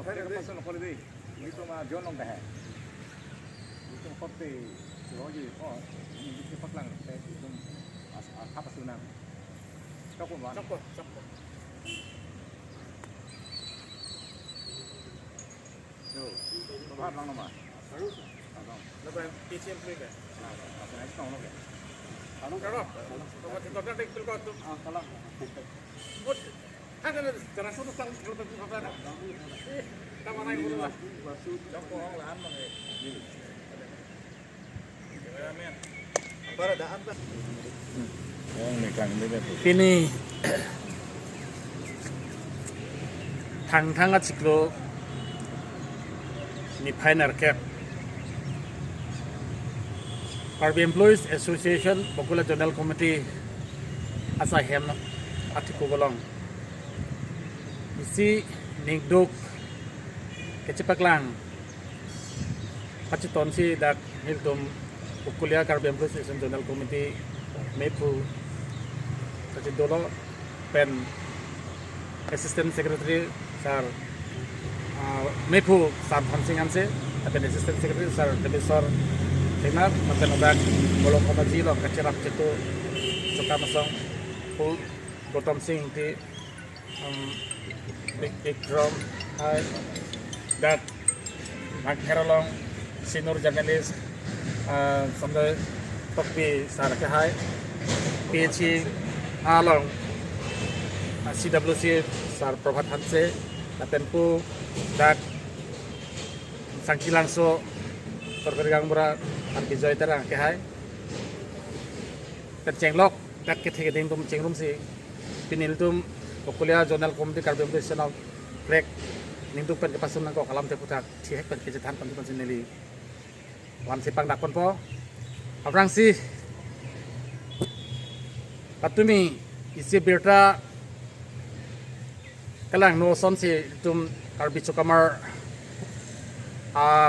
Pasan holiday. Itu mah jonong dah. Itu kopi. Rogi. Oh, ini paklang. Itu apa sunan? Cokon wan. Cokon. Yo, bahat lang naman. Lepas PCM play ke? Apa nak tahu nak? Kalau kalau kita tek tu kalau kalau buat ada cara satu sang kalau tu apa ada? Kamu naik dulu lah. Jangkau orang lain mana? Amen. Para daan tak? Oh, mekan ini betul. ปีนี้ ทางอาชิกโลมีภายในแคบ Karbi Employees Association Bokula General Committee Asahem Atiku Golong isi ningduk kecipaklang paciton si dak hiltum Bokulia Karbi Employees Association General Committee Mepu Kacindolo pen Assistant Secretary Sir Mepu Sam Hamsingan se pen Assistant Secretary Sir Debisor Kenal makan obat bolong obat zilo kacirap itu suka masong full bottom sing di big drum that magheralong senior journalist sampai topi sarke hai PhD along CWC sar Prabhat Hanse latenpu dat sangki langso terbergang berat Arki Joy terang ke hai tercenglok dak ke theke ding tum cengrum si pinil tum Bokulia General Committee Karbi Employees Break ning tum pen ke pasun nang ko kalam te putak thiek pen ke jetan pen pen sineli wan sipang dak pon po abrang si patumi isi birta kalang no son si tum Karbi Chukamar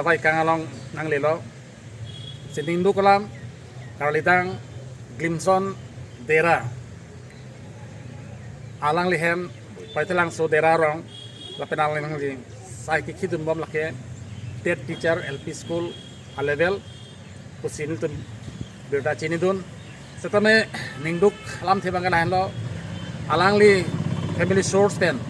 vai kangalong nang lelo Sindindu kolam Karalitang Glimson Dera Alang lihem Paitelang so Dera rong Lapenalang nang jing Sai kikidun bom lake Ted teacher LP school a level Kusin tun Birda chini dun Setame ningduk alam thibang lahan lo Alang li family source pen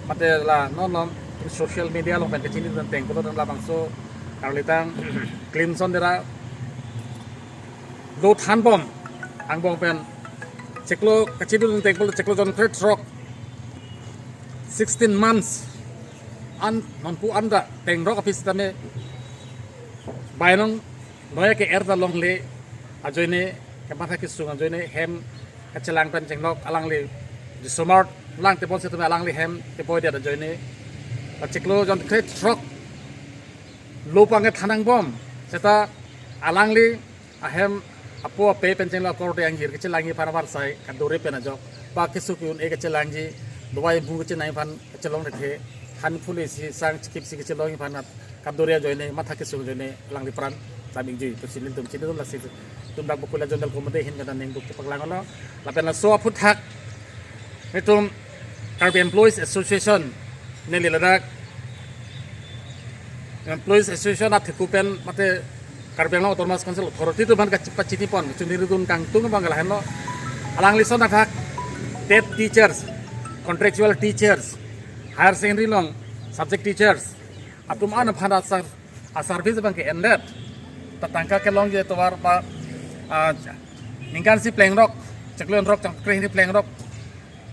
Pate la non social media lo pen kechini dun teng kulo dun labang so Karalitang Glimson Dera Lo than bom ang bom pen ceklo kecil dun tengpul ceklo jon threat rock 16 months an mampu anda teng rock office tame bainong noya ke erda long le ajoine ke matha ki sung ajoine hem kacelang pen cenglok alang le di smart lang te pon se tame alang le hem te boy dia ajoine ceklo jon threat rock lo pange thanang bom seta alang le ahem Apo pe penceng la korte anggir kecil langi panawar sai kadore penajok ba kesukun e kecil langi dua ibu kecil nai pan kecil long rethe han polisi sang skip si kecil long panat kadore joine matha kesuk joine lang di peran taming ji to silin tum tum la si tum dak Bokulia General Committee hin kada ning duk paklang lo la pen la so puthak etum Karbi Employees Association neli ladak Employees Association at kupen mate Karbi Anglo Autonomous Council Authority tu ban kacepat citi pon cundiri dun kangtung bang lahan lo alang lison nak TET teachers contractual teachers higher secondary long subject teachers atum an phana service bang ke ended tatangka ke long je towar pa ningkan si playing rock ceklo rock cangkring ni playing rock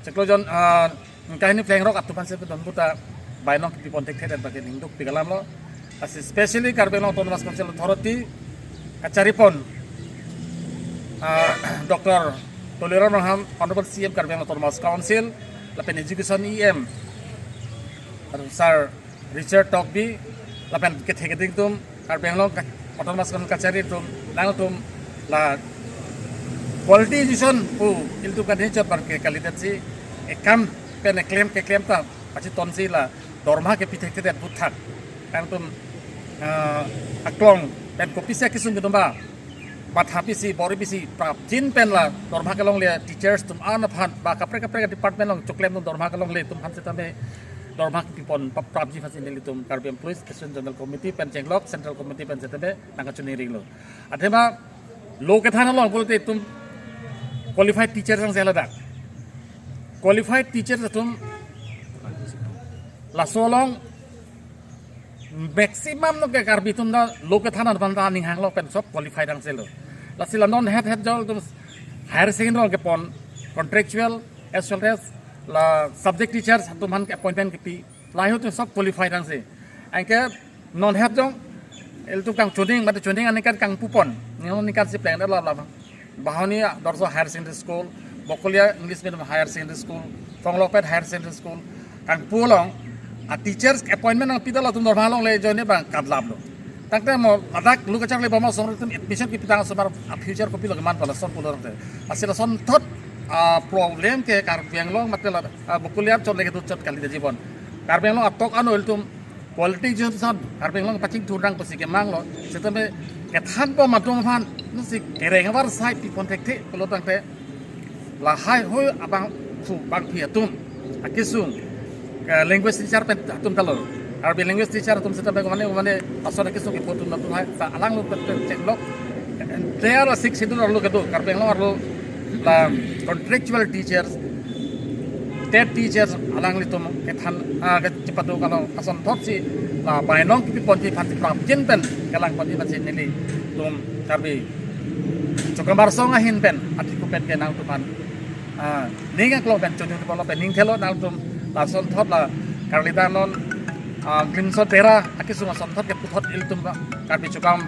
ceklo jon ningkan ni playing rock atupan se don buta bainong di pontek head bagi ningduk pigalam lo especially Karbi Anglo Autonomous Council Authority kacaripon Dr. Tolera Raham Honorable CM Karbi Anglo Autonomous Council lapen education EM Sir Richard Togby lapen kethegeting tum Karbi Anglo Autonomous Council kacari tum lang tum la quality education pu iltu kan hecha par ke kalidat si ekam pen claim ta pachi tonsi la dorma ke pithe ke buthak kan tum aklong pen kopi sia kisung gedumba bat hapi si bori bisi prap jin pen la dorma kalong le teachers tum an phan ba kapre department long choklem tum dorma kalong le tum han setame dormak pipon pap ji fasin litum karbiam police station general committee pen chenglok central committee pen zetebe nanga chuni ringlo adema lo ke thana long bolte tum qualified teacher sang sela dak qualified teacher tum la solong maximum no ke karbi tum da lo ke thana banda ning hang lo pen sop qualified ang selo la sila non head jol tum higher secondary ke pon contractual as well as la subject teachers tum han ke appointment ke pi la hu tum sop qualified ang se ang ke non head jong el tu kang chuning mat chuning an kan kang pupon ni kan si plan da la bahani dorso higher secondary school bokolia english medium higher secondary school fonglopet higher secondary school kang pulong a teachers appointment ang pidala tum normal long le joine bang kadlap lo takte mo adak lu kachang le bama som tum admission ki pitang somar future ko pilo man pala son pulor te asila son thot problem ke kar benglong matela bokolia chot le ke chot kali de jibon kar benglong atok anu el tum quality job son kar benglong paching thurang ko sike mang lo setame ke than po matung phan nu si kereng war sai pi contact te lo tangte la hai hoi abang fu bang phi tum akisung language teacher pen tum kalo arbi language teacher tum setame mane asona kisung ki potun na tum hai sa alang lo pen chenglok there are 6 schedule lo ke do kar benglong lo la contractual teachers TET teachers alang litum ke than ke cepatu kalau ason thot si la bainong ki pon ki phan pram jin pen kalang pon ki pan sin ni tum karbi chokambar song ahin pen ati ku pen ke nang tuman ninga klo pen chon tu lo pen ning thelo nang tum la son thot la karlita non glimso tera aki sunga son thot ke puthot il tum karbi chokam